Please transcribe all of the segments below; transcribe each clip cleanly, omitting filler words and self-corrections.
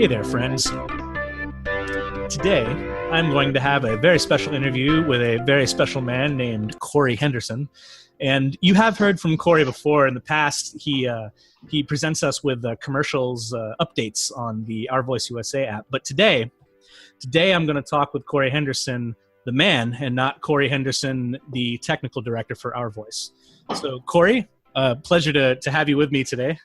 Hey there, friends. Today, I'm going to have a very special interview with a very special man named Corey Henderson. And you have heard from Corey before in the past. He presents us with commercials, updates on the Our Voice USA app. But today I'm going to talk with Corey Henderson, the man, and not Corey Henderson, the technical director for Our Voice. So, Corey, pleasure to have you with me today.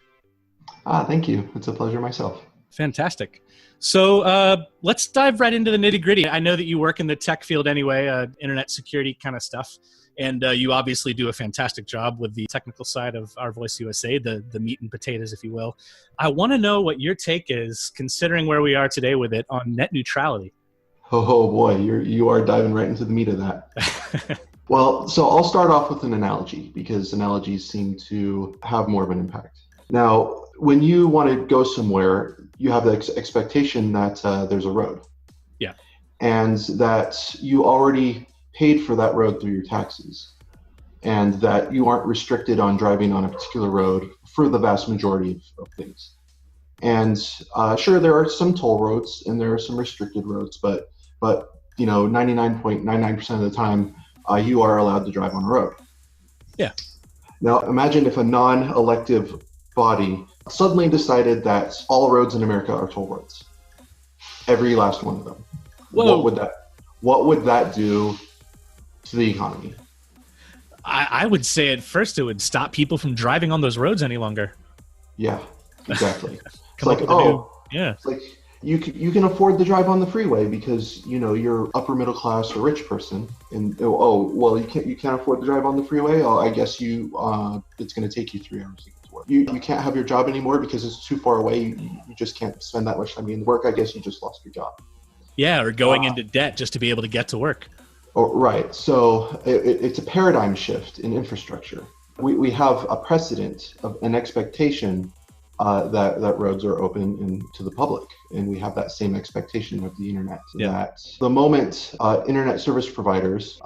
Thank you. It's a pleasure myself. Fantastic. So let's dive right into the nitty-gritty. I know that you work in the tech field anyway, internet security kind of stuff, and you obviously do a fantastic job with the technical side of Our Voice USA, the meat and potatoes, if you will. I want to know what your take is, considering where we are today with it, on net neutrality. Oh boy, you are diving right into the meat of that. Well, so I'll start off with an analogy, because analogies seem to have more of an impact. Now, when you want to go somewhere, you have the expectation that there's a road. Yeah. And that you already paid for that road through your taxes, and that you aren't restricted on driving on a particular road for the vast majority of things. And sure, there are some toll roads and there are some restricted roads, but 99.99% of the time, you are allowed to drive on a road. Yeah. Now, imagine if a non-elective body suddenly decided that all roads in America are toll roads. Every last one of them. Whoa. What would that do to the economy? I would say at first it would stop people from driving on those roads any longer. Yeah, exactly. It's like, it's like you can afford to drive on the freeway because you're upper middle class or rich person, and you can't afford to drive on the freeway. Oh, I guess it's going to take you 3 hours to get to work. You can't have your job anymore because it's too far away. You just can't spend that much time in work. I guess you just lost your job. Yeah, or going into debt just to be able to get to work. Oh, right. So it's a paradigm shift in infrastructure. We have a precedent of an expectation that roads are open to the public, and we have that same expectation of the internet. Yeah. That the moment internet service providers,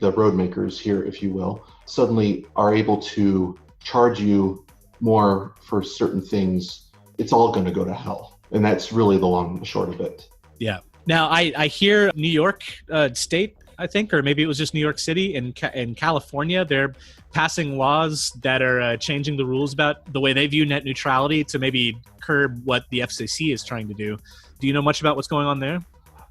the road makers here, if you will, suddenly are able to charge you more for certain things, it's all going to go to hell. And that's really the long and the short of it. Yeah. Now, I hear New York State, I think, or maybe it was just New York City in California, they're passing laws that are changing the rules about the way they view net neutrality to maybe curb what the FCC is trying to do. Do you know much about what's going on there?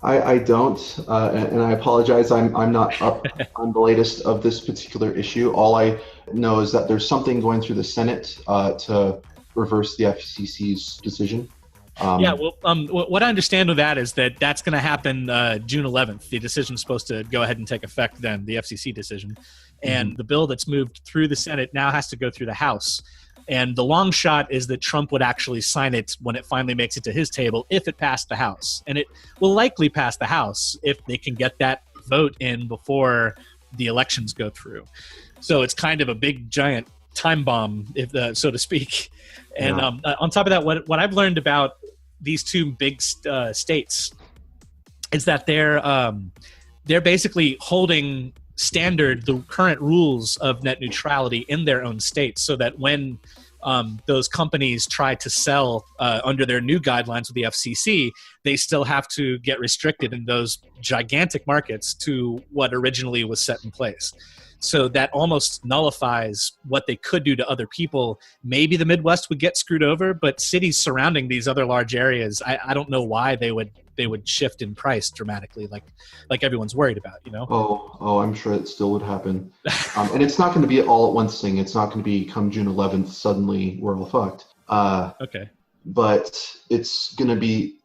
I don't, and I apologize. I'm not up on the latest of this particular issue. All I know is that there's something going through the Senate to reverse the FCC's decision. What I understand of that is that that's going to happen June 11th. The decision is supposed to go ahead and take effect then, the FCC decision. And the bill that's moved through the Senate now has to go through the House. And the long shot is that Trump would actually sign it when it finally makes it to his table, if it passed the House. And it will likely pass the House if they can get that vote in before the elections go through. So it's kind of a big, giant time bomb, so to speak. And on top of that, what I've learned about these two big states is that they're basically holding standard the current rules of net neutrality in their own states, so that when those companies try to sell under their new guidelines with the FCC, they still have to get restricted in those gigantic markets to what originally was set in place. So that almost nullifies what they could do to other people. Maybe the Midwest would get screwed over, but cities surrounding these other large areas, I don't know why they would shift in price dramatically, like everyone's worried about, Oh, I'm sure it still would happen. And it's not going to be all at once thing. It's not going to be come June 11th, suddenly we're all fucked. Okay. But it's going to be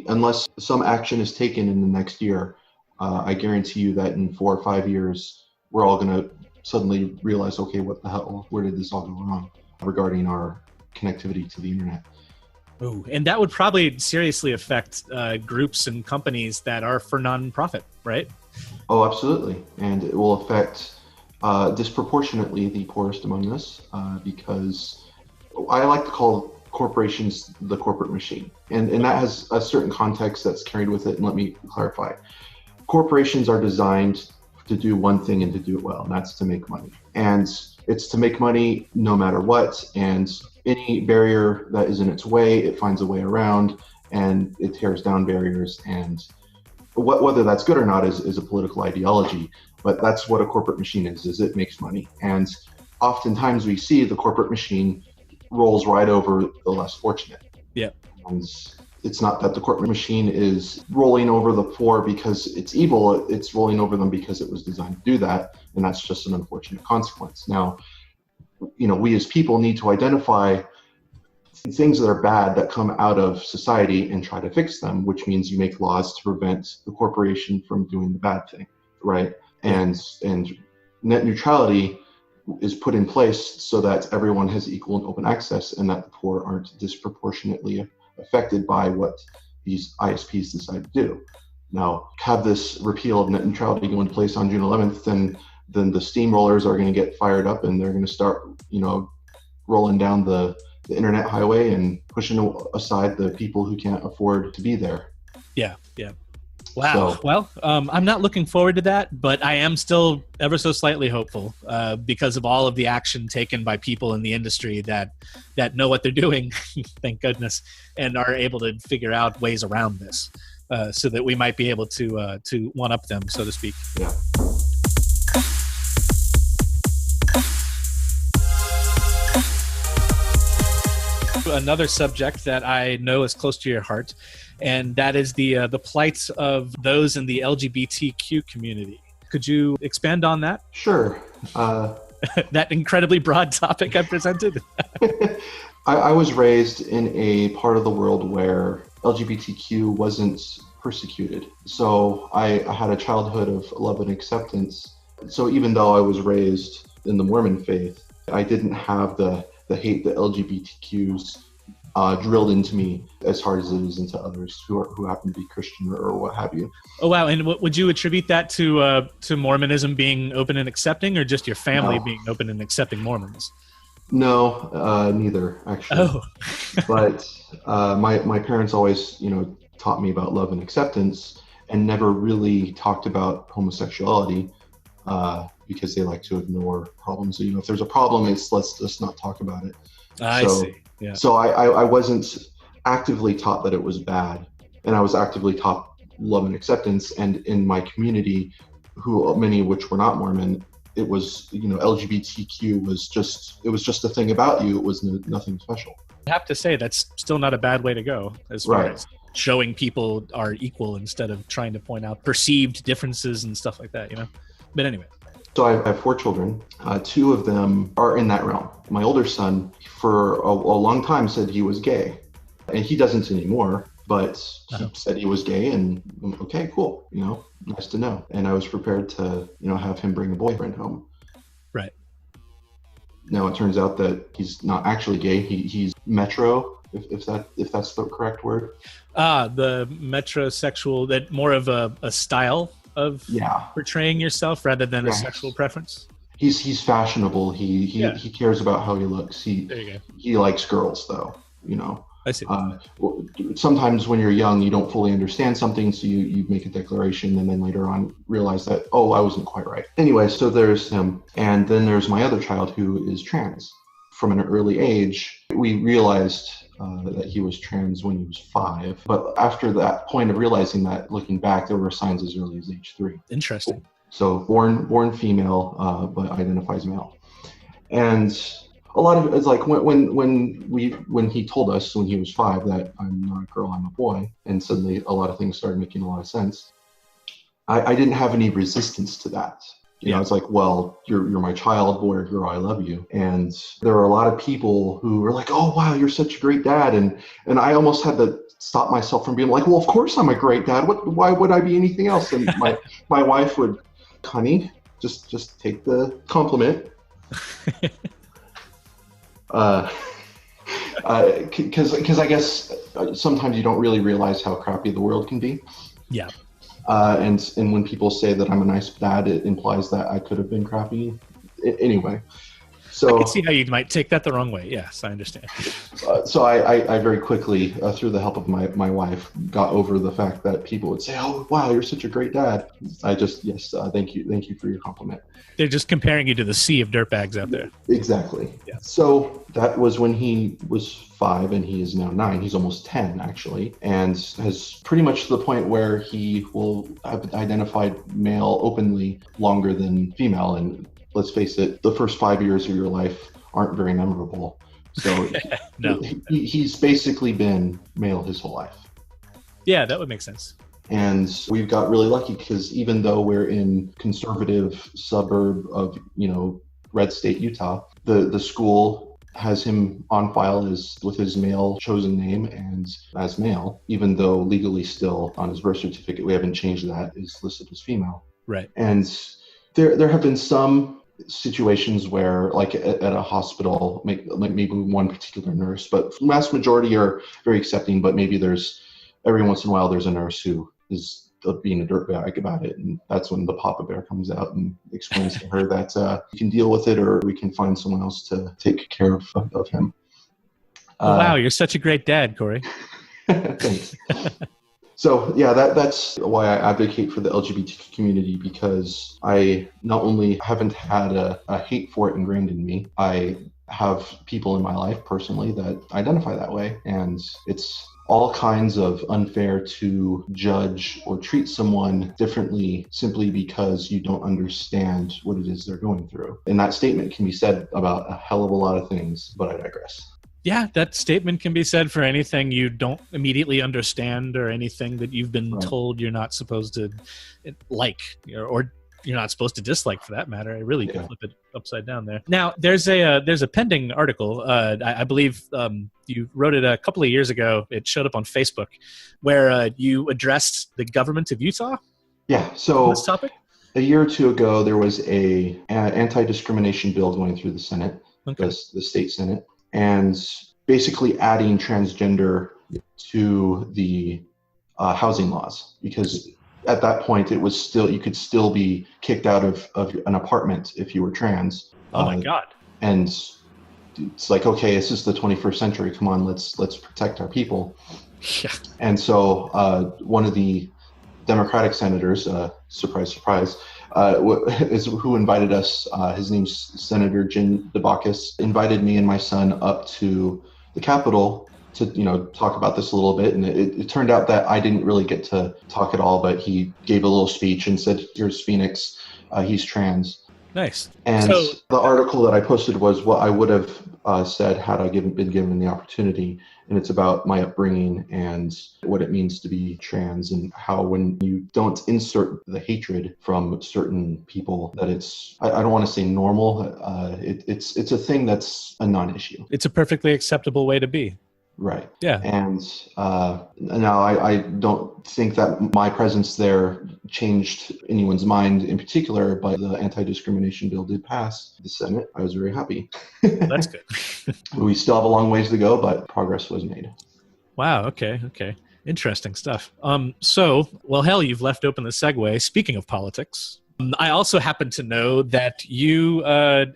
unless some action is taken in the next year, I guarantee you that in 4 or 5 years, we're all going to suddenly realize, okay, what the hell, where did this all go wrong regarding our connectivity to the internet? Ooh, and that would probably seriously affect groups and companies that are for non-profit, right? Oh, absolutely. And it will affect disproportionately the poorest among us because I like to call corporations the corporate machine. And that has a certain context that's carried with it. And let me clarify. Corporations are designed to do one thing and to do it well, and that's to make money. And It's to make money no matter what, and any barrier that is in its way, it finds a way around, and it tears down barriers. And whether that's good or not is a political ideology, but that's what a corporate machine is it makes money. And oftentimes we see the corporate machine rolls right over the less fortunate. Yeah. And it's not that the corporate machine is rolling over the poor because it's evil, it's rolling over them because it was designed to do that, and that's just an unfortunate consequence. Now, we as people need to identify things that are bad that come out of society and try to fix them, which means you make laws to prevent the corporation from doing the bad thing, right? And net neutrality is put in place so that everyone has equal and open access, and that the poor aren't disproportionately affected by what these ISPs decide to do. Now, have this repeal of net neutrality go into place on June 11th, then the steamrollers are going to get fired up, and they're going to start, rolling down the internet highway and pushing aside the people who can't afford to be there. Yeah. Wow. So, well, I'm not looking forward to that, but I am still ever so slightly hopeful because of all of the action taken by people in the industry that know what they're doing, thank goodness, and are able to figure out ways around this so that we might be able to one-up them, so to speak. Yeah. Another subject that I know is close to your heart, and that is the plight of those in the LGBTQ community. Could you expand on that? Sure. That incredibly broad topic I presented? I was raised in a part of the world where LGBTQ wasn't persecuted. So I had a childhood of love and acceptance. So even though I was raised in the Mormon faith, I didn't have the hate that LGBTQs drilled into me as hard as it is into others who happen to be Christian or what have you. Oh, wow. And would you attribute that to Mormonism being open and accepting, or just your family being open and accepting Mormons? No, neither, actually. Oh. But my parents always, taught me about love and acceptance, and never really talked about homosexuality. Because they like to ignore problems. So, if there's a problem, it's let's just not talk about it. I see. Yeah. So I wasn't actively taught that it was bad, and I was actively taught love and acceptance. And in my community, many of which were not Mormon, it was, LGBTQ was just a thing about you. It was nothing special. I have to say that's still not a bad way to go as far as showing people are equal instead of trying to point out perceived differences and stuff like that, But anyway. So I have 4 children. 2 of them are in that realm. My older son, for a long time, said he was gay. And he doesn't anymore, but he said he was gay, and okay, cool. Nice to know. And I was prepared to, have him bring a boyfriend home. Right. Now it turns out that he's not actually gay. He's metro, if that's the correct word. The metrosexual, that more of a style of portraying yourself rather than a sexual preference. He's fashionable. He cares about how he looks. There you go. He likes girls, though. I see. Sometimes when you're young, you don't fully understand something, so you make a declaration, and then later on realize that, I wasn't quite right. Anyway, so there's him, and then there's my other child who is trans. From an early age, we realized that he was trans when he was 5. But after that point of realizing that, looking back, there were signs as early as age 3. Interesting. So born female, but identifies male. And a lot of it's like when he told us when he was 5 that I'm not a girl, I'm a boy, and suddenly a lot of things started making a lot of sense. I didn't have any resistance to that. It's like, well, you're my child, boy or girl, I love you. And there are a lot of people who are like, oh, wow, you're such a great dad. And I almost had to stop myself from being like, well, of course I'm a great dad. Why would I be anything else? And my wife would, honey, just take the compliment. Because I guess sometimes you don't really realize how crappy the world can be. Yeah. And when people say that I'm a nice dad, it implies that I could have been crappy. Anyway, So I can see how you might take that the wrong way. Yes, I understand. So I very quickly, through the help of my wife, got over the fact that people would say, "Oh, wow, you're such a great dad." Thank you for your compliment. They're just comparing you to the sea of dirtbags out there. Exactly. Yeah. So that was when he was 5, and he is now 9. He's almost 10, actually, and has pretty much to the point where he will have identified male openly longer than female. And let's face it, the first 5 years of your life aren't very memorable. So No. he's basically been male his whole life. Yeah, that would make sense. And we've got really lucky because even though we're in conservative suburb of, red state Utah, the school has him on file as with his male chosen name and as male, even though legally still on his birth certificate, we haven't changed that, is listed as female. Right. And there have been some situations where, like at a hospital, maybe one particular nurse, but the vast majority are very accepting, but maybe every once in a while there's a nurse who is being a dirtbag about it, and that's when the Papa Bear comes out and explains to her that you can deal with it, or we can find someone else to take care of him. Wow, you're such a great dad, Corey. Thanks. So yeah, that's why I advocate for the LGBTQ community, because I not only haven't had a hate for it ingrained in me, I have people in my life personally that identify that way, and it's all kinds of unfair to judge or treat someone differently simply because you don't understand what it is they're going through. And that statement can be said about a hell of a lot of things, but I digress. Yeah, that statement can be said for anything you don't immediately understand, or anything that you've been told you're not supposed to like, or you're not supposed to dislike, for that matter. I really can flip it upside down there. Now, there's a pending article. I believe you wrote it a couple of years ago. It showed up on Facebook, where you addressed the government of Utah. Yeah. So on this topic, a year or two ago, there was an anti-discrimination bill going through the Senate, the state Senate, and basically adding transgender to the housing laws, because at that point, it was still, you could still be kicked out of an apartment if you were trans. Oh my God. And it's like, okay, this is the 21st century. Come on, let's protect our people. Yeah. And so one of the Democratic senators, surprise, surprise, who invited us, his name's Senator Jim DeBacchus, invited me and my son up to the Capitol to talk about this a little bit. And it turned out that I didn't really get to talk at all, but he gave a little speech and said, "Here's Phoenix, he's trans." Nice. And so, the article that I posted was what I would have said had I been given the opportunity. And it's about my upbringing and what it means to be trans, and how when you don't insert the hatred from certain people, that it's, I don't want to say normal, it's a thing that's a non-issue. It's a perfectly acceptable way to be. Right. Yeah. And now I don't think that my presence there changed anyone's mind in particular, but the anti-discrimination bill did pass the Senate. I was very happy. That's good. We still have a long ways to go, but progress was made. Wow. Okay. Interesting stuff. Well, hell, you've left open the segue. Speaking of politics, I also happen to know that you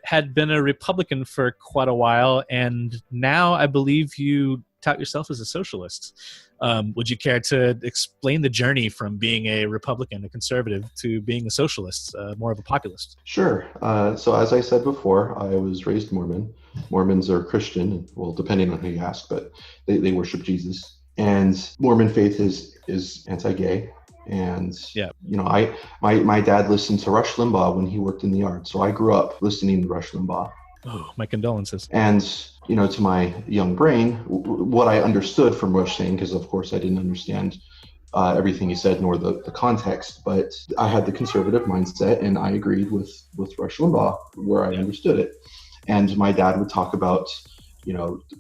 had been a Republican for quite a while, and now I believe you tout yourself as a socialist. Would you care to explain the journey from being a Republican, a conservative, to being a socialist, more of a populist? Sure. So as I said before, I was raised Mormon. Mormons are Christian, well, depending on who you ask, but they worship Jesus. And Mormon faith is anti-gay. And my dad listened to Rush Limbaugh when he worked in the yard, so I grew up listening to Rush Limbaugh. Oh, my condolences. And to my young brain, what I understood from Rush saying, because of course I didn't understand everything he said nor the context, but I had the conservative mindset, and I agreed with Rush Limbaugh where I understood it. And my dad would talk about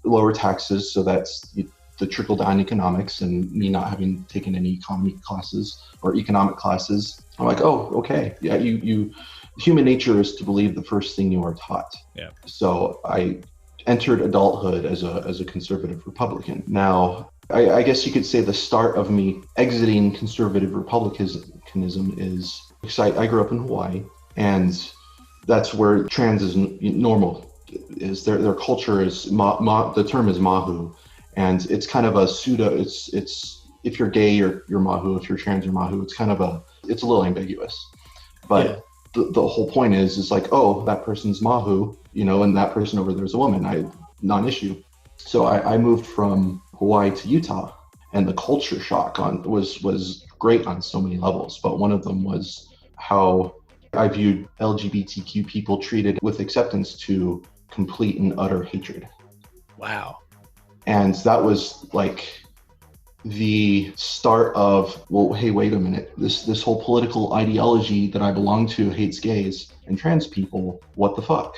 lower taxes, so that's the trickle-down economics, and me not having taken any economy classes or economic classes. I'm like, oh, okay. Yeah, you human nature is to believe the first thing you are taught. Yeah. So I entered adulthood as a conservative Republican. Now, I guess you could say the start of me exiting conservative republicanism is, because I grew up in Hawaii, and that's where trans is normal is their culture is the term is mahu, and it's kind of a pseudo. It's if you're gay, you're mahu. If you're trans, you're mahu. It's a little ambiguous, but. Yeah. The whole point is like, oh, that person's mahu, and that person over there is a woman. Non-issue. So I moved from Hawaii to Utah, and the culture shock was great on so many levels. But one of them was how I viewed LGBTQ people treated with acceptance to complete and utter hatred. Wow. And that was like the start of, well, hey, wait a minute, this whole political ideology that I belong to hates gays and trans people. What the fuck?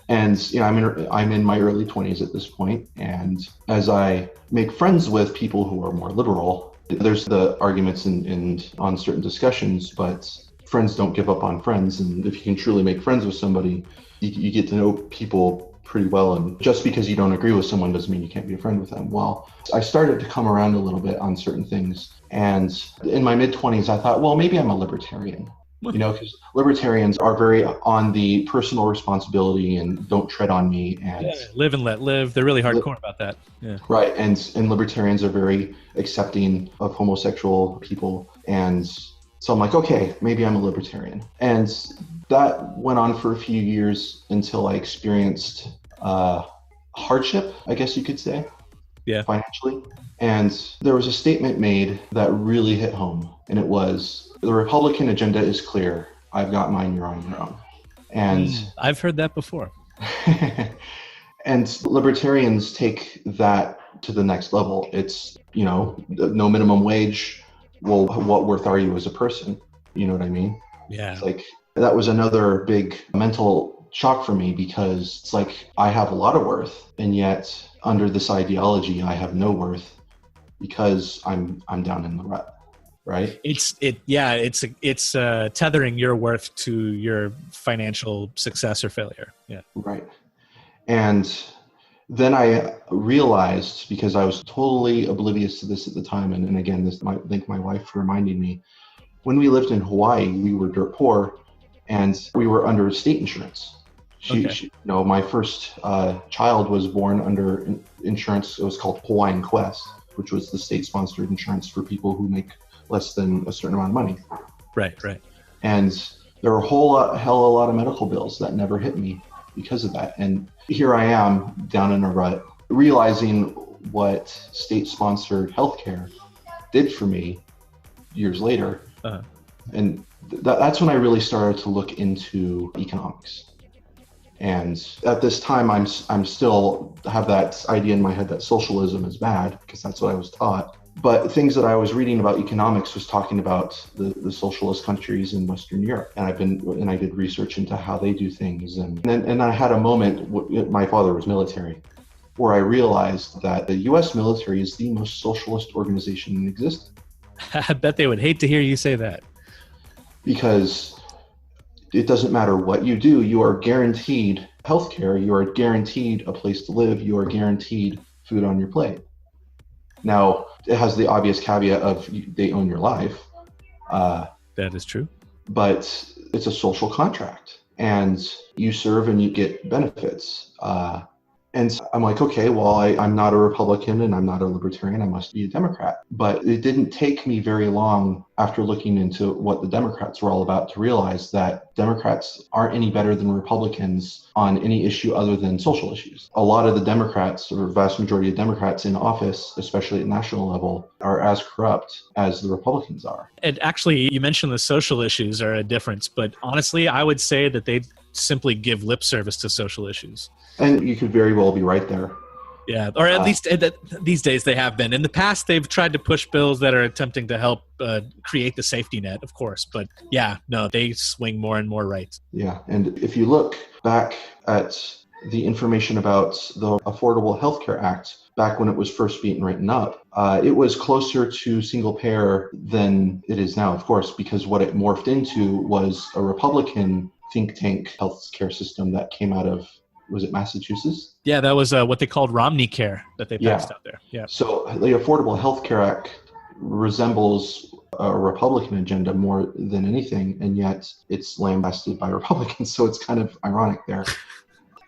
And I'm in my early 20s at this point, and as I make friends with people who are more liberal, there's the arguments on certain discussions, but friends don't give up on friends, and if you can truly make friends with somebody, you get to know people pretty well, and just because you don't agree with someone doesn't mean you can't be a friend with them. Well, I started to come around a little bit on certain things, and in my mid-20s I thought, well, maybe I'm a libertarian, because libertarians are very on the personal responsibility and don't tread on me, and live and let live. They're really hardcore about that. Yeah. Right, and libertarians are very accepting of homosexual people, and so I'm like, okay, maybe I'm a libertarian. And that went on for a few years until I experienced hardship, I guess you could say, financially. And there was a statement made that really hit home, and it was, the Republican agenda is clear. I've got mine, you're on your own. And I've heard that before. And libertarians take that to the next level. It's, no minimum wage. Well, what worth are you as a person? You know what I mean? Yeah. It's like, that was another big mental shock for me, because it's like, I have a lot of worth, and yet under this ideology, I have no worth because I'm down in the rut, right? It's tethering your worth to your financial success or failure. Yeah. Right. And then I realized, because I was totally oblivious to this at the time, and again, I think my wife reminded me, when we lived in Hawaii, we were dirt poor, and we were under state insurance. My first child was born under insurance. It was called Hawaiian Quest, which was the state-sponsored insurance for people who make less than a certain amount of money. Right. And there were a hell of a lot of medical bills that never hit me because of that. And here I am down in a rut, realizing what state-sponsored healthcare did for me years later. Uh-huh. And that's when I really started to look into economics. And at this time, I'm still have that idea in my head that socialism is bad, because that's what I was taught. But things that I was reading about economics was talking about the socialist countries in Western Europe, and I did research into how they do things, and I had a moment. My father was military, where I realized that the U.S. military is the most socialist organization in existence. I bet they would hate to hear you say that, because it doesn't matter what you do, you are guaranteed healthcare, you are guaranteed a place to live, you are guaranteed food on your plate. Now, it has the obvious caveat of they own your life. That is true. But it's a social contract, and you serve and you get benefits. And I'm like, okay, well, I'm not a Republican and I'm not a Libertarian. I must be a Democrat. But it didn't take me very long after looking into what the Democrats were all about to realize that Democrats aren't any better than Republicans on any issue other than social issues. A lot of the Democrats, or vast majority of Democrats in office, especially at national level, are as corrupt as the Republicans are. And actually, you mentioned the social issues are a difference, but honestly, I would say that they simply give lip service to social issues. And you could very well be right there. Yeah, or at least these days they have been. In the past, they've tried to push bills that are attempting to help create the safety net, of course. But yeah, no, they swing more and more right. Yeah, and if you look back at the information about the Affordable Health Care Act, back when it was first being written up, it was closer to single payer than it is now, of course, because what it morphed into was a Republican think tank healthcare system that came out of, was it Massachusetts? Yeah, that was what they called Romney Care that they passed out there. Yeah. So the Affordable Health Care Act resembles a Republican agenda more than anything, and yet it's lambasted by Republicans. So it's kind of ironic there.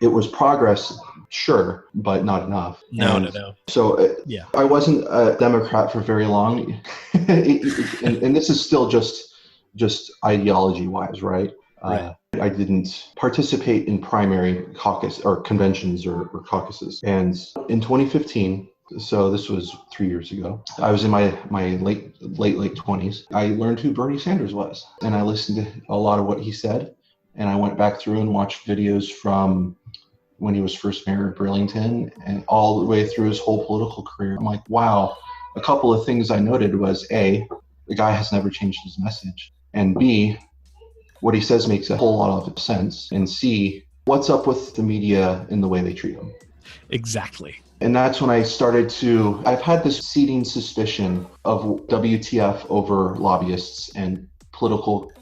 It was progress, sure, but not enough. No. So Yeah. I wasn't a Democrat for very long, and this is still just ideology-wise, right? Right. I didn't participate in primary caucus or conventions or caucuses. And in 2015, so this was 3 years ago, I was in my late 20s. I learned who Bernie Sanders was, and I listened to a lot of what he said. And I went back through and watched videos from when he was first mayor of Burlington and all the way through his whole political career. I'm like, wow. A couple of things I noted was A, the guy has never changed his message, and B, what he says makes a whole lot of sense, and C, what's up with the media and the way they treat him. Exactly. And that's when I started to, I've had this seeding suspicion of WTF over lobbyists and political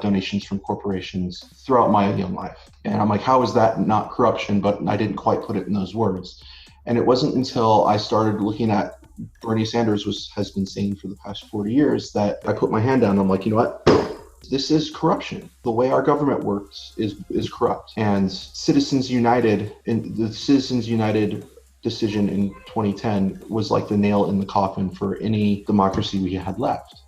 donations from corporations throughout my young life. And I'm like, how is that not corruption? But I didn't quite put it in those words. And it wasn't until I started looking at Bernie Sanders has been saying for the past 40 years that I put my hand down. I'm like, you know what? This is corruption. The way our government works is corrupt. And Citizens United, in the Citizens United decision in 2010 was like the nail in the coffin for any democracy we had left.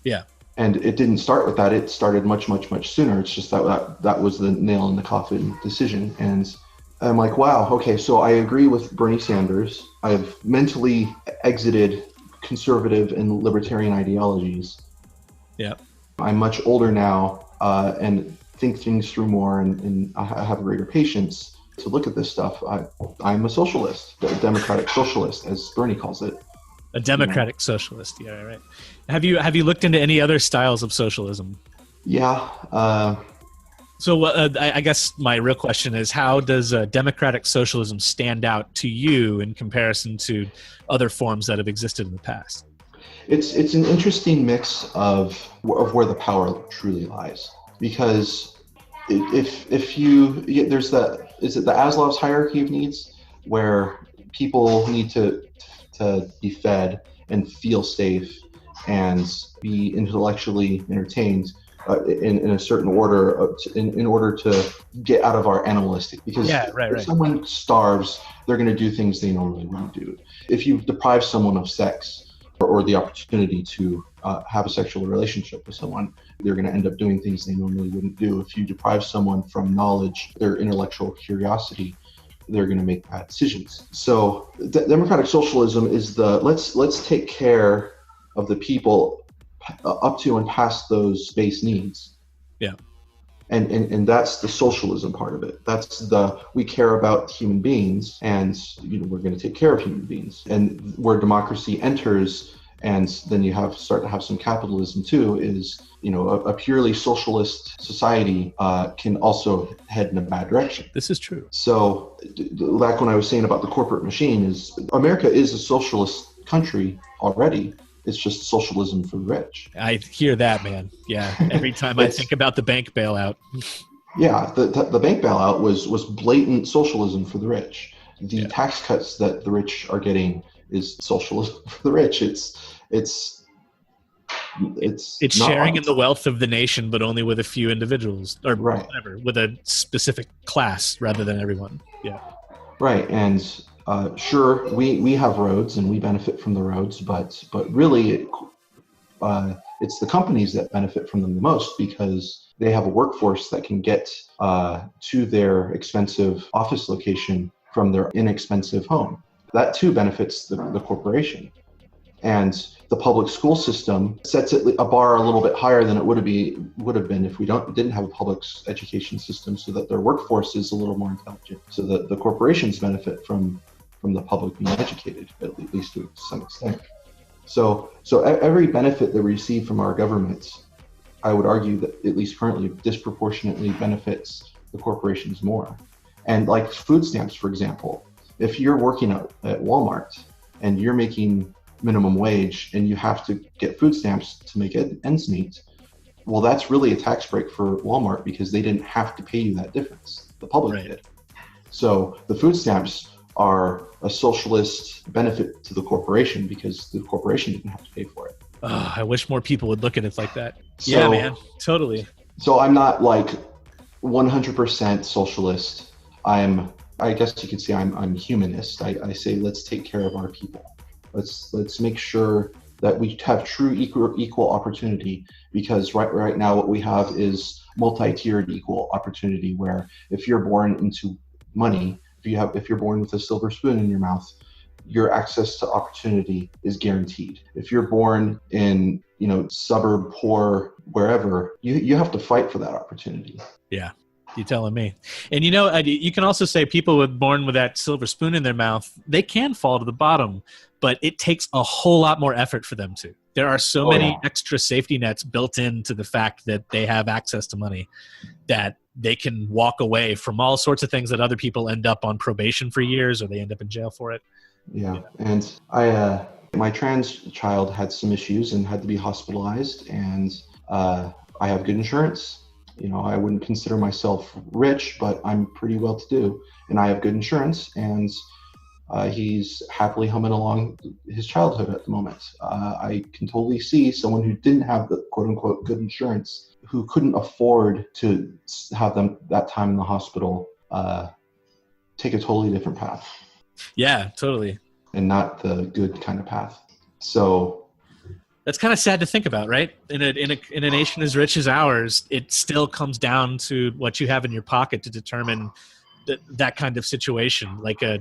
Yeah. And it didn't start with that. It started much sooner. It's just that was the nail in the coffin decision. And I'm like, wow, okay, so I agree with Bernie Sanders. I've mentally exited conservative and libertarian ideologies. Yeah. I'm much older now and think things through more, and I have greater patience to look at this stuff. I'm a socialist, a democratic socialist, as Bernie calls it. A democratic socialist, yeah, right. Have you looked into any other styles of socialism? Yeah. So I guess my real question is, how does democratic socialism stand out to you in comparison to other forms that have existed in the past? It's an interesting mix of where the power truly lies, because if you there's is it the Maslow's hierarchy of needs, where people need to be fed and feel safe and be intellectually entertained in a certain order in order to get out of our animalistic, because if someone starves, they're going to do things they normally wouldn't do. If you deprive someone of sex or the opportunity to have a sexual relationship with someone, they're going to end up doing things they normally wouldn't do. If you deprive someone from knowledge, their intellectual curiosity, they're going to make bad decisions. So democratic socialism is let's take care of the people up to and past those base needs. Yeah. And that's the socialism part of it. That's we care about human beings, and we're going to take care of human beings. And where democracy enters, and then you start to have some capitalism too, is a purely socialist society can also head in a bad direction. This is true. So like when I was saying about the corporate machine, is America is a socialist country already. It's just socialism for the rich. I hear that, man. Yeah. Every time I think about the bank bailout. Yeah, the bank bailout was blatant socialism for the rich. The tax cuts that the rich are getting is socialism for the rich. It's sharing in the wealth of the nation, but only with a few individuals, or whatever, with a specific class rather than everyone. Yeah. Right. And sure, we have roads and we benefit from the roads, but really it's the companies that benefit from them the most, because they have a workforce that can get to their expensive office location from their inexpensive home. That too benefits the corporation. And the public school system sets it a bar a little bit higher than it would have been if we didn't have a public education system, so that their workforce is a little more intelligent, so that the corporations benefit from the public being educated, at least to some extent. So every benefit that we receive from our governments, I would argue that at least currently disproportionately benefits the corporations more. And like food stamps, for example, if you're working at Walmart and you're making minimum wage and you have to get food stamps to make ends meet, well, that's really a tax break for Walmart, because they didn't have to pay you that difference. The public did. So the food stamps are a socialist benefit to the corporation, because the corporation didn't have to pay for it. Oh, I wish more people would look at it like that. So, yeah, man, totally. So I'm not like 100% socialist. I guess you could say I'm humanist. I say let's take care of our people. Let's make sure that we have true equal opportunity, because right now what we have is multi-tiered equal opportunity, where if you're born into money, if you're born with a silver spoon in your mouth, your access to opportunity is guaranteed. If you're born in, suburb, poor, wherever, you have to fight for that opportunity. Yeah, you're telling me. And you can also say people born with that silver spoon in their mouth, they can fall to the bottom, but it takes a whole lot more effort for them to. There are so many extra safety nets built into the fact that they have access to money that they can walk away from all sorts of things that other people end up on probation for years, or they end up in jail for it. Yeah. And my trans child had some issues and had to be hospitalized, and I have good insurance. I wouldn't consider myself rich, but I'm pretty well to do, and I have good insurance, and he's happily humming along his childhood at the moment. I can totally see someone who didn't have the quote unquote good insurance, who couldn't afford to have them that time in the hospital, take a totally different path. Yeah, totally. And not the good kind of path. So that's kind of sad to think about, right? In a nation as rich as ours, it still comes down to what you have in your pocket to determine that kind of situation, like a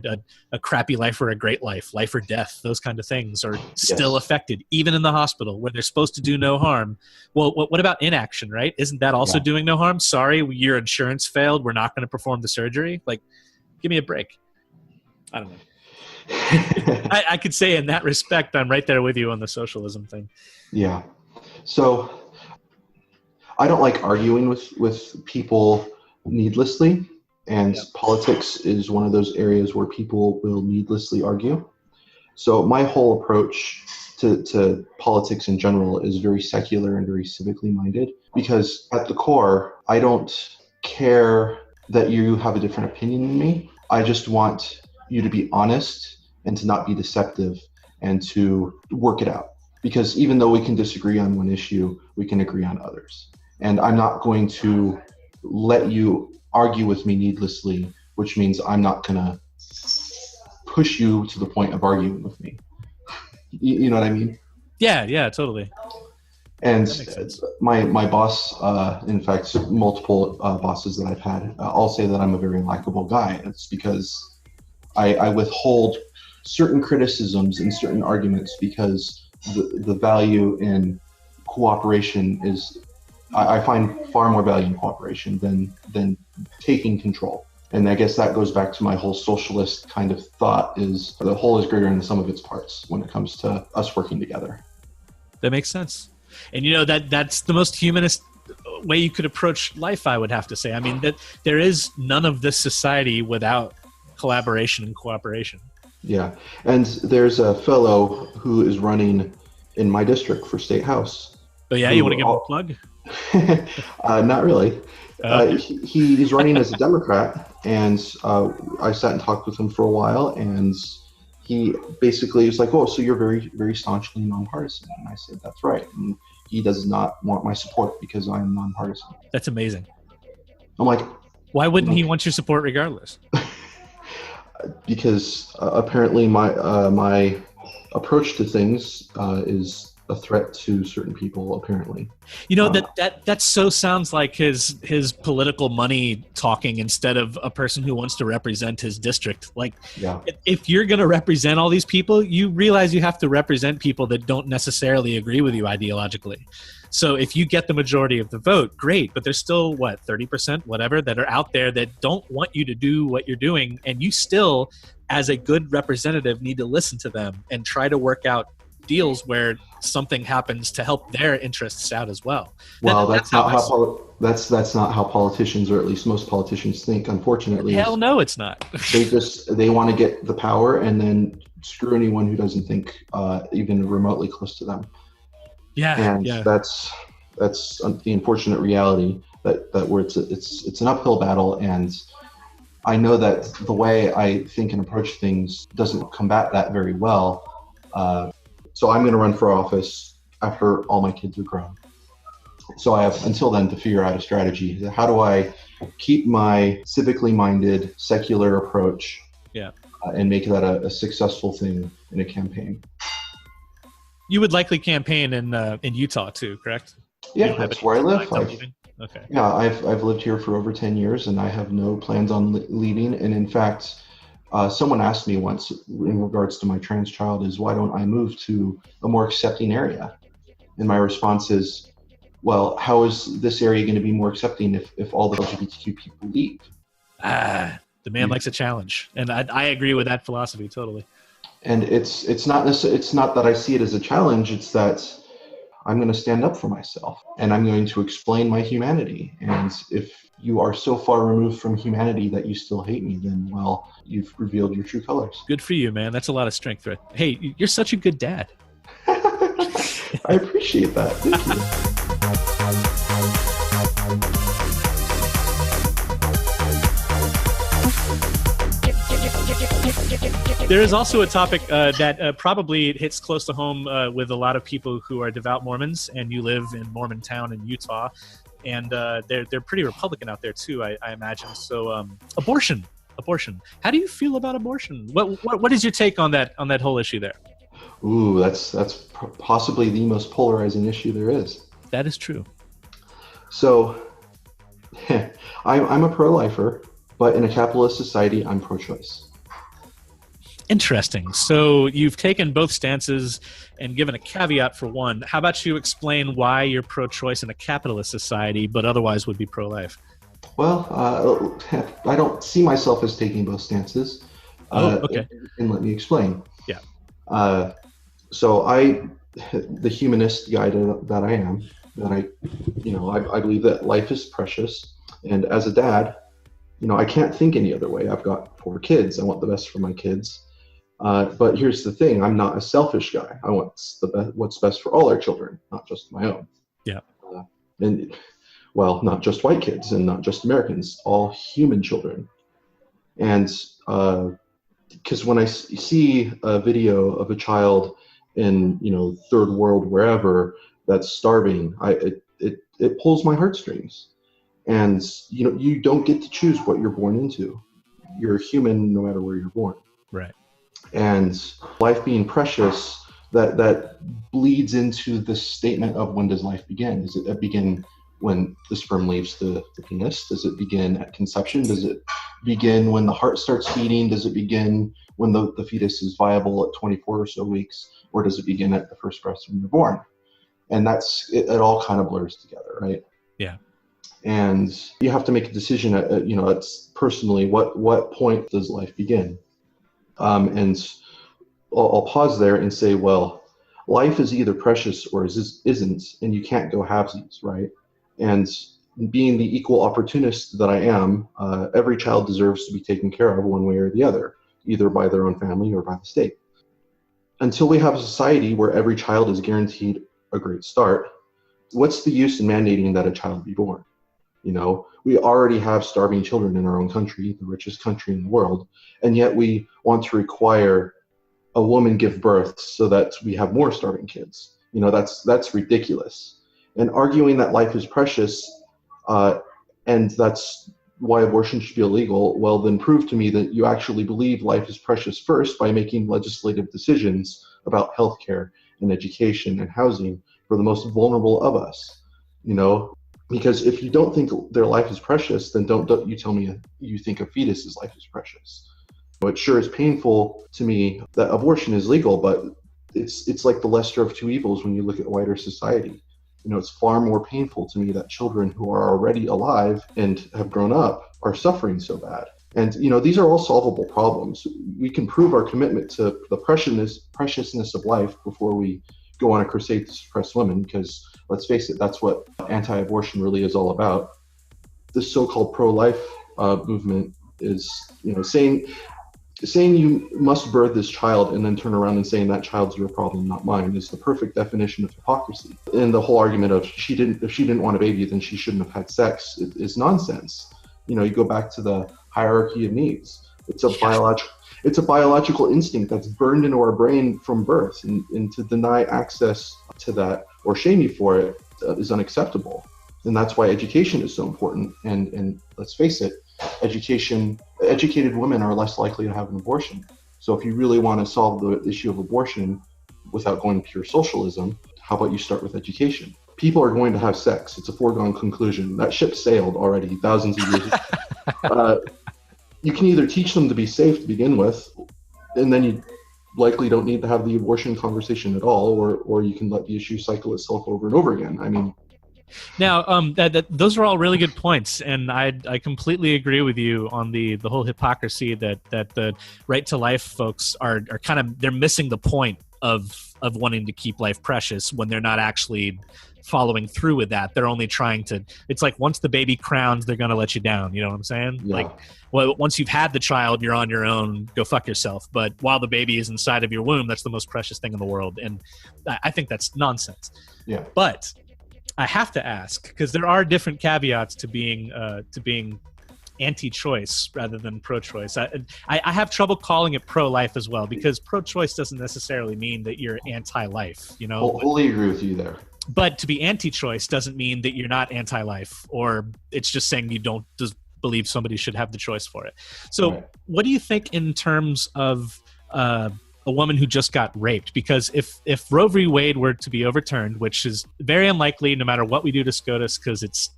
crappy life or a great life or death. Those kind of things are still affected, even in the hospital where they're supposed to do no harm. Well, what about inaction, right? Isn't that also doing no harm? Sorry, your insurance failed. We're not going to perform the surgery. Like, give me a break. I don't know. I could say in that respect, I'm right there with you on the socialism thing. Yeah. So I don't like arguing with people needlessly, and politics is one of those areas where people will needlessly argue. So my whole approach to politics in general is very secular and very civically minded, because at the core, I don't care that you have a different opinion than me. I just want you to be honest and to not be deceptive, and to work it out. Because even though we can disagree on one issue, we can agree on others. And I'm not going to let you argue with me needlessly, which means I'm not going to push you to the point of arguing with me. You know what I mean? Yeah, totally. And my boss, in fact, multiple bosses that I've had, all say that I'm a very likable guy. It's because I withhold certain criticisms and certain arguments, because the value in cooperation is, I find far more value in cooperation than taking control. And I guess that goes back to my whole socialist kind of thought, is the whole is greater than the sum of its parts when it comes to us working together. That makes sense. And that's the most humanist way you could approach life, I would have to say. I mean, that there is none of this society without collaboration and cooperation. Yeah. And there's a fellow who is running in my district for state house. Oh yeah, you want to give him a plug? Not really. He's running as a Democrat, and I sat and talked with him for a while, and he basically was like, "Oh, so you're very, very staunchly nonpartisan?" And I said, "That's right." And he does not want my support because I'm nonpartisan. That's amazing. I'm like, why wouldn't he want your support regardless? Because apparently my approach to things is a threat to certain people, apparently. That so sounds like his political money talking instead of a person who wants to represent his district. Like, if you're going to represent all these people, you realize you have to represent people that don't necessarily agree with you ideologically. So if you get the majority of the vote, great, but there's still 30%, whatever, that are out there that don't want you to do what you're doing, and you still, as a good representative, need to listen to them and try to work out deals where something happens to help their interests out as well. Well, that's not how politicians, or at least most politicians, think. Unfortunately, hell no, it's not. they want to get the power and then screw anyone who doesn't think even remotely close to them. And that's the unfortunate reality that where it's an uphill battle, and I know that the way I think and approach things doesn't combat that very well. So I'm going to run for office after all my kids are grown. So I have until then to figure out a strategy. How do I keep my civically minded, secular approach and make that a successful thing in a campaign? You would likely campaign in Utah too, correct? Yeah, that's where I live. Okay. Yeah, I've lived here for over 10 years, and I have no plans on leaving. And in fact, someone asked me once in regards to my trans child is, why don't I move to a more accepting area? And my response is, well, how is this area going to be more accepting if all the LGBTQ people leave? The man likes a challenge, and I agree with that philosophy totally. And it's not that I see it as a challenge. It's that I'm going to stand up for myself, and I'm going to explain my humanity. And if you are so far removed from humanity that you still hate me, then, well, you've revealed your true colors. Good for you, man. That's a lot of strength. Right? Hey, you're such a good dad. I appreciate that. Thank you. There is also a topic that probably hits close to home with a lot of people who are devout Mormons, and you live in Mormontown in Utah, and they're pretty Republican out there too, I imagine. So abortion. How do you feel about abortion? What is your take on that whole issue there? Ooh, that's possibly the most polarizing issue there is. That is true. So I'm a pro-lifer, but in a capitalist society, I'm pro-choice. Interesting. So you've taken both stances and given a caveat for one. How about you explain why you're pro-choice in a capitalist society, but otherwise would be pro-life? Well, I don't see myself as taking both stances. Okay. And let me explain. Yeah. So the humanist guy that I am, I believe that life is precious. And as a dad, I can't think any other way. I've got 4 kids. I want the best for my kids. But here's the thing. I'm not a selfish guy. I want what's best for all our children, not just my own. Yeah. And, well, not just white kids and not just Americans, all human children. And because when I see a video of a child in, third world, wherever, that's starving, it pulls my heartstrings. And, you don't get to choose what you're born into. You're a human no matter where you're born. Right. And life being precious, that bleeds into the statement of, when does life begin? Does it begin when the sperm leaves the penis? Does it begin at conception? Does it begin when the heart starts beating? Does it begin when the fetus is viable at 24 or so weeks? Or does it begin at the first breath when you're born? And it all kind of blurs together, right? Yeah. And you have to make a decision it's personally, what point does life begin? And I'll pause there and say, well, life is either precious or isn't, and you can't go halvesies, right? And being the equal opportunist that I am, every child deserves to be taken care of one way or the other, either by their own family or by the state. Until we have a society where every child is guaranteed a great start, what's the use in mandating that a child be born? We already have starving children in our own country, the richest country in the world, and yet we want to require a woman give birth so that we have more starving kids. That's ridiculous. And arguing that life is precious, and that's why abortion should be illegal, well, then prove to me that you actually believe life is precious first by making legislative decisions about healthcare and education and housing for the most vulnerable of us. Because if you don't think their life is precious, then don't you tell me you think a fetus's life is precious. It sure is painful to me that abortion is legal, but it's like the lesser of two evils when you look at wider society. It's far more painful to me that children who are already alive and have grown up are suffering so bad. And these are all solvable problems. We can prove our commitment to the preciousness of life before we go on a crusade to suppress women, because let's face it, that's what anti-abortion really is all about. This so-called pro-life movement is, saying you must birth this child and then turn around and saying that child's your problem, not mine, is the perfect definition of hypocrisy. And the whole argument of if she didn't want a baby, then she shouldn't have had sex is nonsense. You go back to the hierarchy of needs. It's a it's a biological instinct that's burned into our brain from birth, and to deny access to that or shame you for it is unacceptable. And that's why education is so important. And let's face it, educated women are less likely to have an abortion. So if you really want to solve the issue of abortion without going pure socialism, how about you start with education? People are going to have sex. It's a foregone conclusion. That ship sailed already thousands of years ago. You can either teach them to be safe to begin with, and then you likely don't need to have the abortion conversation at all, or you can let the issue cycle itself over and over again. I mean, now, those are all really good points, and I completely agree with you on the whole hypocrisy that the right to life folks are kind of, they're missing the point of wanting to keep life precious when they're not actually following through with that. They're only trying to, it's like once the baby crowns, they're going to let you down. You know what I'm saying? Yeah. Like, well, once you've had the child, you're on your own, go fuck yourself. But while the baby is inside of your womb, that's the most precious thing in the world. And I think that's nonsense. Yeah. But I have to ask, because there are different caveats to being anti-choice rather than pro-choice. I have trouble calling it pro-life as well, because pro-choice doesn't necessarily mean that you're anti-life. You know, wholly agree with you there. But to be anti-choice doesn't mean that you're not anti-life, or it's just saying you don't just believe somebody should have the choice for it. So Right. What do you think in terms of a woman who just got raped? Because if Roe v. Wade were to be overturned, which is very unlikely no matter what we do to SCOTUS, because it's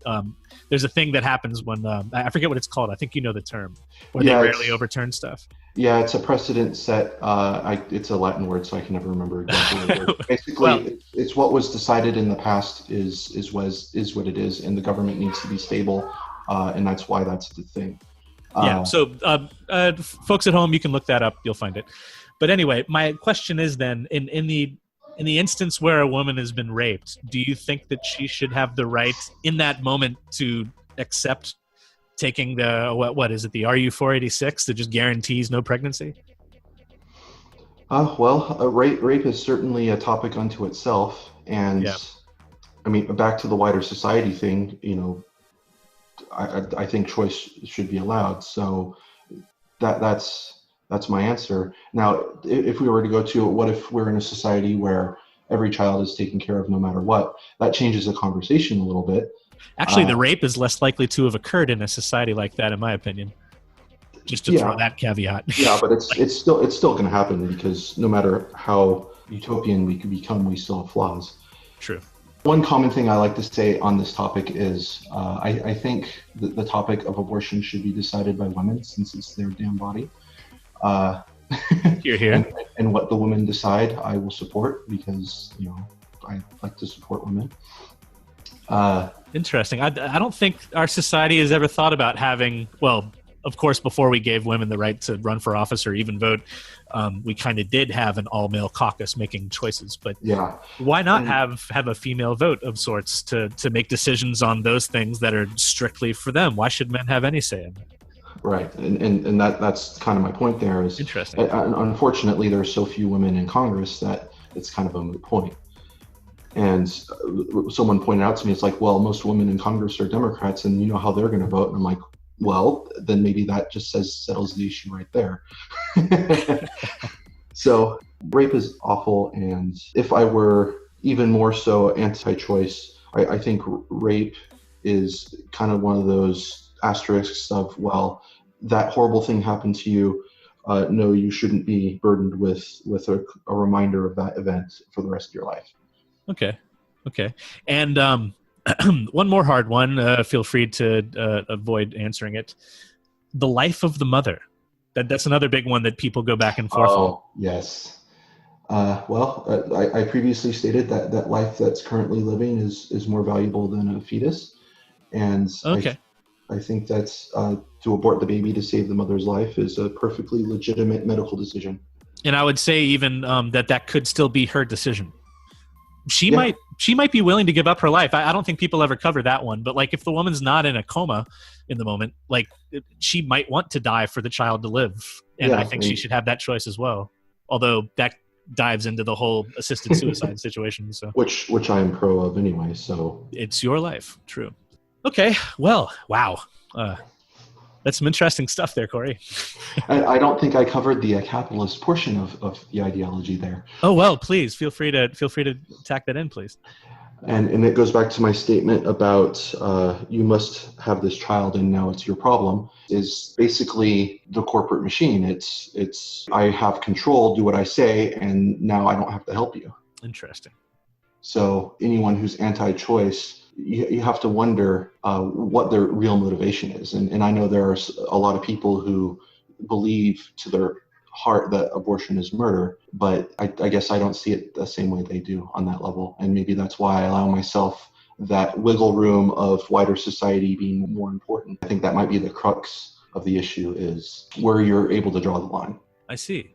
there's a thing that happens when I forget what it's called. I think you know the term, where they rarely overturn stuff. Yeah, it's a precedent set. It's a Latin word, so I can never remember exactly the word. Basically, it's what was decided in the past is what it is, and the government needs to be stable, and that's why that's the thing. So folks at home, you can look that up. You'll find it. But anyway, my question is then, in the instance where a woman has been raped, do you think that she should have the right in that moment to accept taking the what is it, the RU-486 that just guarantees no pregnancy? Rape is certainly a topic unto itself, and I mean, back to the wider society thing. You know, I think choice should be allowed. So that's my answer. Now, if we were to go to what if we're in a society where every child is taken care of no matter what, that changes the conversation a little bit. Actually, the rape is less likely to have occurred in a society like that, in my opinion. Just to throw that caveat. Yeah, but it's still going to happen, because no matter how utopian we could become, we still have flaws. True. One common thing I like to say on this topic is I think the topic of abortion should be decided by women, since it's their damn body. Hear, hear. And what the women decide, I will support, because I like to support women. Interesting. I don't think our society has ever thought about having, well, of course, before we gave women the right to run for office or even vote, we kind of did have an all-male caucus making choices. But why not have a female vote of sorts to make decisions on those things that are strictly for them? Why should men have any say in that? Right, and that's kind of my point there. Is interesting. Unfortunately, there are so few women in Congress that it's kind of a moot point. And someone pointed out to me, it's like, well, most women in Congress are Democrats, and you know how they're going to vote. And I'm like, well, then maybe that just settles the issue right there. So rape is awful, and if I were even more so anti-choice, I think rape is kind of one of those asterisks of, well, that horrible thing happened to you. No, you shouldn't be burdened with a reminder of that event for the rest of your life. Okay. And one more hard one. Feel free to avoid answering it. The life of the mother. That's another big one that people go back and forth on. Oh, yes. I previously stated that life that's currently living is more valuable than a fetus. And I think that's to abort the baby to save the mother's life is a perfectly legitimate medical decision. And I would say even that could still be her decision. She might be willing to give up her life. I don't think people ever cover that one. But like, if the woman's not in a coma in the moment, like, she might want to die for the child to live. And I think she should have that choice as well. Although that dives into the whole assisted suicide situation. So which I am pro of anyway. So it's your life. True. Okay. Well, wow. That's some interesting stuff there, Corey. I don't think I covered the capitalist portion of the ideology there. Oh, well, please feel free to tack that in, please. And it goes back to my statement about you must have this child and now it's your problem, is basically the corporate machine. It's I have control, do what I say, and now I don't have to help you. Interesting. So anyone who's anti-choice, you have to wonder what their real motivation is. And I know there are a lot of people who believe to their heart that abortion is murder, but I guess I don't see it the same way they do on that level. And maybe that's why I allow myself that wiggle room of wider society being more important. I think that might be the crux of the issue, is where you're able to draw the line. I see.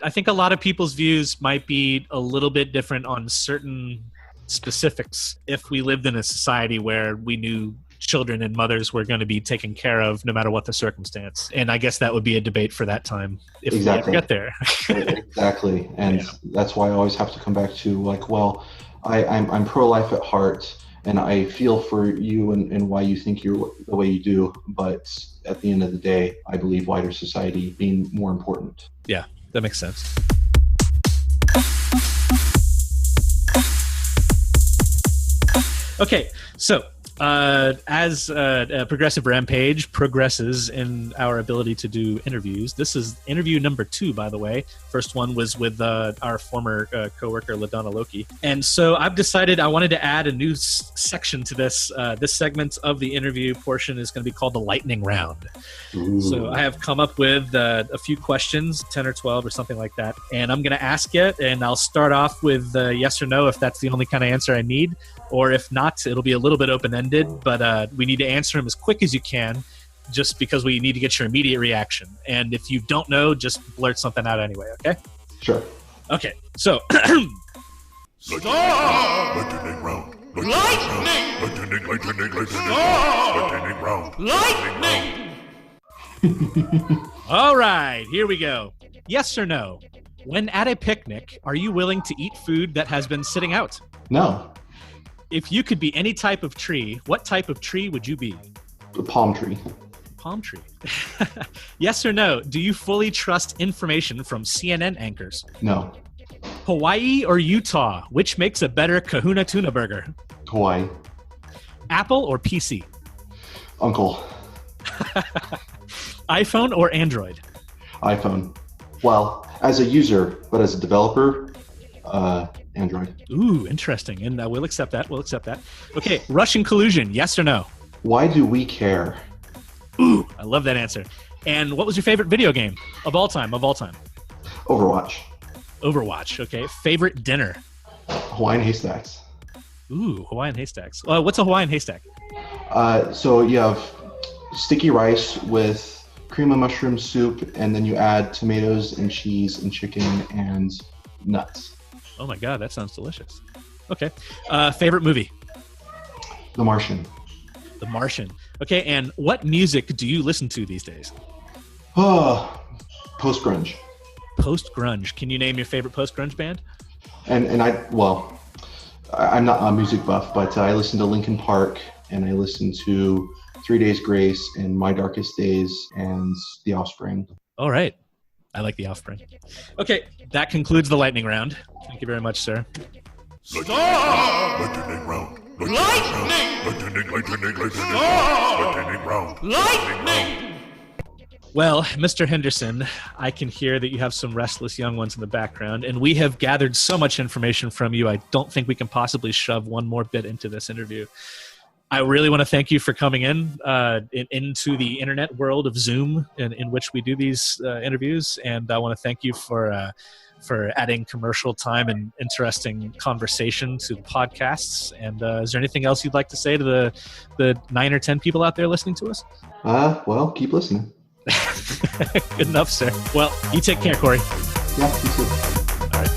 I think a lot of people's views might be a little bit different on certain specifics if we lived in a society where we knew children and mothers were going to be taken care of no matter what the circumstance. And I guess that would be a debate for that time if we ever get there. Exactly. And that's why I always have to come back to, like, well, I'm pro-life at heart, and I feel for you and why you think you're the way you do. But at the end of the day, I believe wider society being more important. Yeah, that makes sense. Okay, so as Progressive Rampage progresses in our ability to do interviews, this is interview number 2, by the way. First one was with our former coworker, LaDonna Loki. And so I've decided I wanted to add a new section to this. This segment of the interview portion is going to be called the lightning round. Ooh. So I have come up with a few questions, 10 or 12 or something like that. And I'm going to ask you, and I'll start off with yes or no if that's the only kind of answer I need. Or if not, it'll be a little bit open-ended, but we need to answer them as quick as you can, just because we need to get your immediate reaction. And if you don't know, just blurt something out anyway, okay? Sure. Okay, so... Lightning round. Lightning round. Lightning. All right, here we go. Yes or no? When at a picnic, are you willing to eat food that has been sitting out? No. If you could be any type of tree, what type of tree would you be? A palm tree. Palm tree. Yes or no? Do you fully trust information from CNN anchors? No. Hawaii or Utah? Which makes a better Kahuna tuna burger? Hawaii. Apple or PC? Uncle. iPhone or Android? iPhone. Well, as a user, but as a developer, Android. Ooh, interesting. And we'll accept that. Okay, Russian collusion, yes or no? Why do we care? Ooh, I love that answer. And what was your favorite video game of all time? Overwatch, okay. Favorite dinner? Hawaiian haystacks. Ooh, Hawaiian haystacks. What's a Hawaiian haystack? So you have sticky rice with cream of mushroom soup, and then you add tomatoes and cheese and chicken and nuts. Oh my God, that sounds delicious. Okay. Favorite movie? The Martian. The Martian. Okay, and what music do you listen to these days? Post-grunge. Post-grunge. Can you name your favorite post-grunge band? And I'm not a music buff, but I listen to Linkin Park, and I listen to 3 Days Grace and My Darkest Days and The Offspring. All right. I like The Offspring. Okay, that concludes the lightning round. Thank you very much, sir. Lightning round. Lightning round. Lightning. Well, Mr. Henderson, I can hear that you have some restless young ones in the background, and we have gathered so much information from you, I don't think we can possibly shove one more bit into this interview. I really want to thank you for coming into the internet world of Zoom in which we do these interviews, and I want to thank you for adding commercial time and interesting conversation to the podcasts. And is there anything else you'd like to say to the 9 or 10 people out there listening to us? Well, keep listening. Good enough, sir. Well, you take care, Corey. Yeah, you too. All right.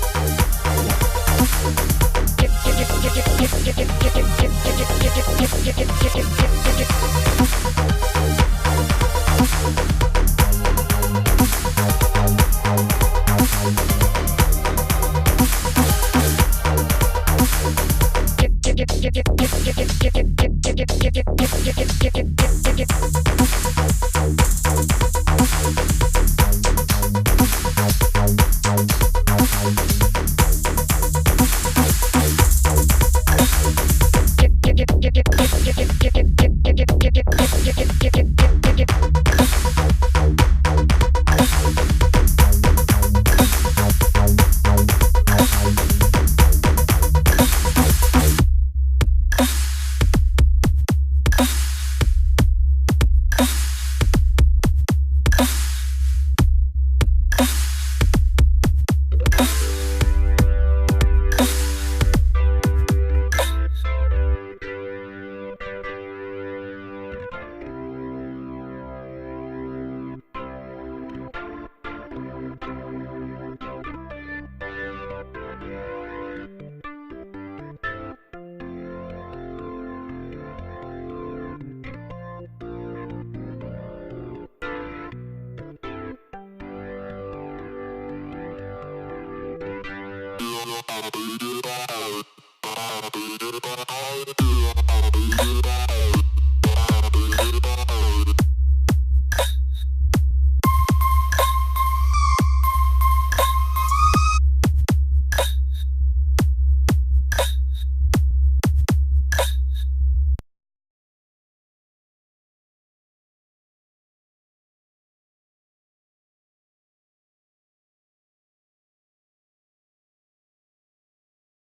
Get